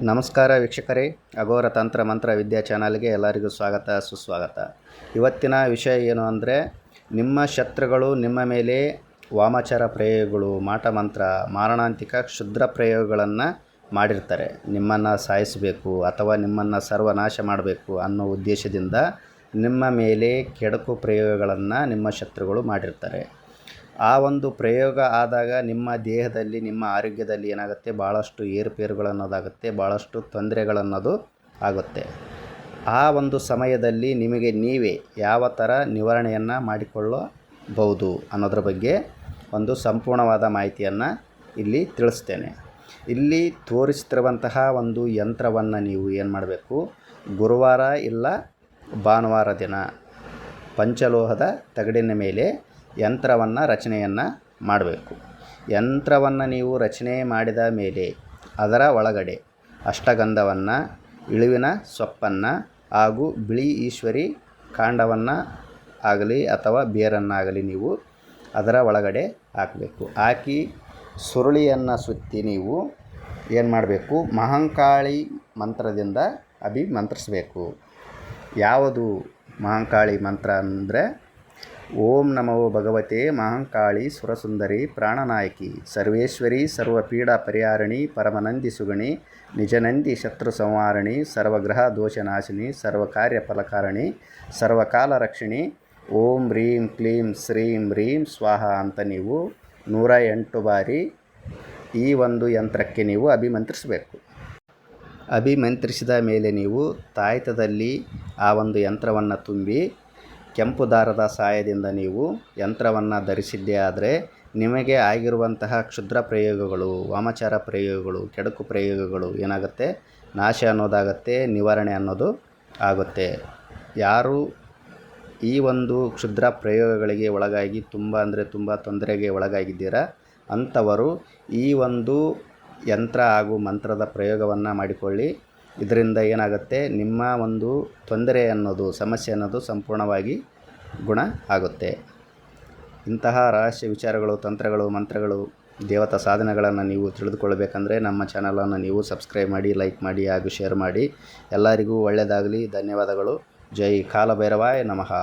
ನಮಸ್ಕಾರ ವೀಕ್ಷಕರೇ, ಅಘೋರ ತಂತ್ರ ಮಂತ್ರ ವಿದ್ಯಾ ಚಾನಲ್ಗೆ ಎಲ್ಲರಿಗೂ ಸ್ವಾಗತ ಸುಸ್ವಾಗತ. ಇವತ್ತಿನ ವಿಷಯ ಏನು ಅಂದರೆ, ನಿಮ್ಮ ಶತ್ರುಗಳು ನಿಮ್ಮ ಮೇಲೆ ವಾಮಾಚಾರ ಪ್ರಯೋಗಗಳು, ಮಾಟಮಂತ್ರ, ಮಾರಣಾಂತಿಕ ಕ್ಷುದ್ರ ಪ್ರಯೋಗಗಳನ್ನು ಮಾಡಿರ್ತಾರೆ. ನಿಮ್ಮನ್ನು ಸಾಯಿಸಬೇಕು ಅಥವಾ ನಿಮ್ಮನ್ನು ಸರ್ವನಾಶ ಮಾಡಬೇಕು ಅನ್ನೋ ಉದ್ದೇಶದಿಂದ ನಿಮ್ಮ ಮೇಲೆ ಕೆಡುಕು ಪ್ರಯೋಗಗಳನ್ನು ನಿಮ್ಮ ಶತ್ರುಗಳು ಮಾಡಿರ್ತಾರೆ. ಆ ಒಂದು ಪ್ರಯೋಗ ಆದಾಗ ನಿಮ್ಮ ದೇಹದಲ್ಲಿ, ನಿಮ್ಮ ಆರೋಗ್ಯದಲ್ಲಿ ಏನಾಗುತ್ತೆ, ಭಾಳಷ್ಟು ಏರುಪೇರುಗಳನ್ನೋದಾಗುತ್ತೆ, ಭಾಳಷ್ಟು ತೊಂದರೆಗಳನ್ನೋದು ಆಗುತ್ತೆ. ಆ ಒಂದು ಸಮಯದಲ್ಲಿ ನಿಮಗೆ ನೀವೇ ಯಾವ ಥರ ನಿವಾರಣೆಯನ್ನು ಮಾಡಿಕೊಳ್ಳಬಹುದು ಅನ್ನೋದ್ರ ಬಗ್ಗೆ ಒಂದು ಸಂಪೂರ್ಣವಾದ ಮಾಹಿತಿಯನ್ನು ಇಲ್ಲಿ ತಿಳಿಸ್ತೇನೆ. ಇಲ್ಲಿ ತೋರಿಸ್ತಿರುವಂತಹ ಒಂದು ಯಂತ್ರವನ್ನು ನೀವು ಏನು ಮಾಡಬೇಕು, ಗುರುವಾರ ಇಲ್ಲ ಭಾನುವಾರ ದಿನ ಪಂಚಲೋಹದ ತಗಡಿನ ಮೇಲೆ ಯಂತ್ರವನ್ನು ರಚನೆಯನ್ನು ಮಾಡಬೇಕು. ಯಂತ್ರವನ್ನು ನೀವು ರಚನೆ ಮಾಡಿದ ಮೇಲೆ ಅದರ ಒಳಗಡೆ ಅಷ್ಟಗಂಧವನ್ನು, ಇಳುವಿನ ಸೊಪ್ಪನ್ನು ಹಾಗೂ ಬಿಳಿ ಈಶ್ವರಿ ಕಾಂಡವನ್ನು ಆಗಲಿ ಅಥವಾ ಬೇರನ್ನಾಗಲಿ ನೀವು ಅದರ ಒಳಗಡೆ ಹಾಕಬೇಕು. ಹಾಕಿ ಸುರುಳಿಯನ್ನು ಸುತ್ತಿ ನೀವು ಏನು ಮಾಡಬೇಕು, ಮಹಾಂಕಾಳಿ ಮಂತ್ರದಿಂದ ಅಭಿಮಂತ್ರಿಸಬೇಕು. ಯಾವುದು ಮಹಾಂಕಾಳಿ ಮಂತ್ರ ಅಂದರೆ, ಓಂ ನಮೋ ಭಗವತೆ ಮಹಾಂಕಾಳಿ ಸುರಸುಂದರಿ ಪ್ರಾಣನಾಯಕಿ ಸರ್ವೇಶ್ವರಿ ಸರ್ವಪೀಡಾ ಪರಿಹಾರಿಣಿ ಪರಮನಂದಿ ಸುಗಣಿ ನಿಜನಂದಿ ಶತ್ರು ಸಂಹಾರಿಣಿ ಸರ್ವಗ್ರಹ ದೋಷನಾಶಿನಿ ಸರ್ವಕಾರ್ಯ ಫಲಕಾರಿಣಿ ಸರ್ವಕಾಲ ರಕ್ಷಿಣಿ ಓಂ ರೀಂ ಕ್ಲೀಂ ಶ್ರೀಂ ರೀಂ ಸ್ವಾಹ ಅಂತ ನೀವು 108 ಬಾರಿ ಈ ಒಂದು ಯಂತ್ರಕ್ಕೆ ನೀವು ಅಭಿಮಂತ್ರಿಸಬೇಕು. ಅಭಿಮಂತ್ರಿಸಿದ ಮೇಲೆ ನೀವು ತಾಯ್ತದಲ್ಲಿ ಆ ಒಂದು ಯಂತ್ರವನ್ನು ತುಂಬಿ ಕೆಂಪು ದಾರದ ಸಹಾಯದಿಂದ ನೀವು ಯಂತ್ರವನ್ನು ಧರಿಸಿದ್ದೇ ಆದರೆ ನಿಮಗೆ ಆಗಿರುವಂತಹ ಕ್ಷುದ್ರ ಪ್ರಯೋಗಗಳು, ವಾಮಾಚಾರ ಪ್ರಯೋಗಗಳು, ಕೆಡುಕು ಪ್ರಯೋಗಗಳು ಏನಾಗುತ್ತೆ, ನಾಶ ಅನ್ನೋದಾಗತ್ತೆ, ನಿವಾರಣೆ ಅನ್ನೋದು ಆಗುತ್ತೆ. ಯಾರು ಈ ಒಂದು ಕ್ಷುದ್ರ ಪ್ರಯೋಗಗಳಿಗೆ ಒಳಗಾಗಿ ತುಂಬ ತೊಂದರೆಗೆ ಒಳಗಾಗಿದ್ದೀರಾ ಅಂಥವರು ಈ ಒಂದು ಯಂತ್ರ ಹಾಗೂ ಮಂತ್ರದ ಪ್ರಯೋಗವನ್ನು ಮಾಡಿಕೊಳ್ಳಿ. ಇದರಿಂದ ಏನಾಗುತ್ತೆ, ನಿಮ್ಮ ಒಂದು ತೊಂದರೆ ಅನ್ನೋದು, ಸಮಸ್ಯೆ ಅನ್ನೋದು ಸಂಪೂರ್ಣವಾಗಿ ಗುಣ ಆಗುತ್ತೆ. ಇಂತಹ ರಹಸ್ಯ ವಿಚಾರಗಳು, ತಂತ್ರಗಳು, ಮಂತ್ರಗಳು, ದೇವತಾ ಸಾಧನೆಗಳನ್ನು ನೀವು ತಿಳಿದುಕೊಳ್ಳಬೇಕಂದ್ರೆ ನಮ್ಮ ಚಾನಲನ್ನು ನೀವು ಸಬ್ಸ್ಕ್ರೈಬ್ ಮಾಡಿ, ಲೈಕ್ ಮಾಡಿ ಹಾಗೂ ಶೇರ್ ಮಾಡಿ. ಎಲ್ಲರಿಗೂ ಒಳ್ಳೆಯದಾಗಲಿ. ಧನ್ಯವಾದಗಳು. ಜೈ ಕಾಲಭೈರವಾಯ ನಮಃ.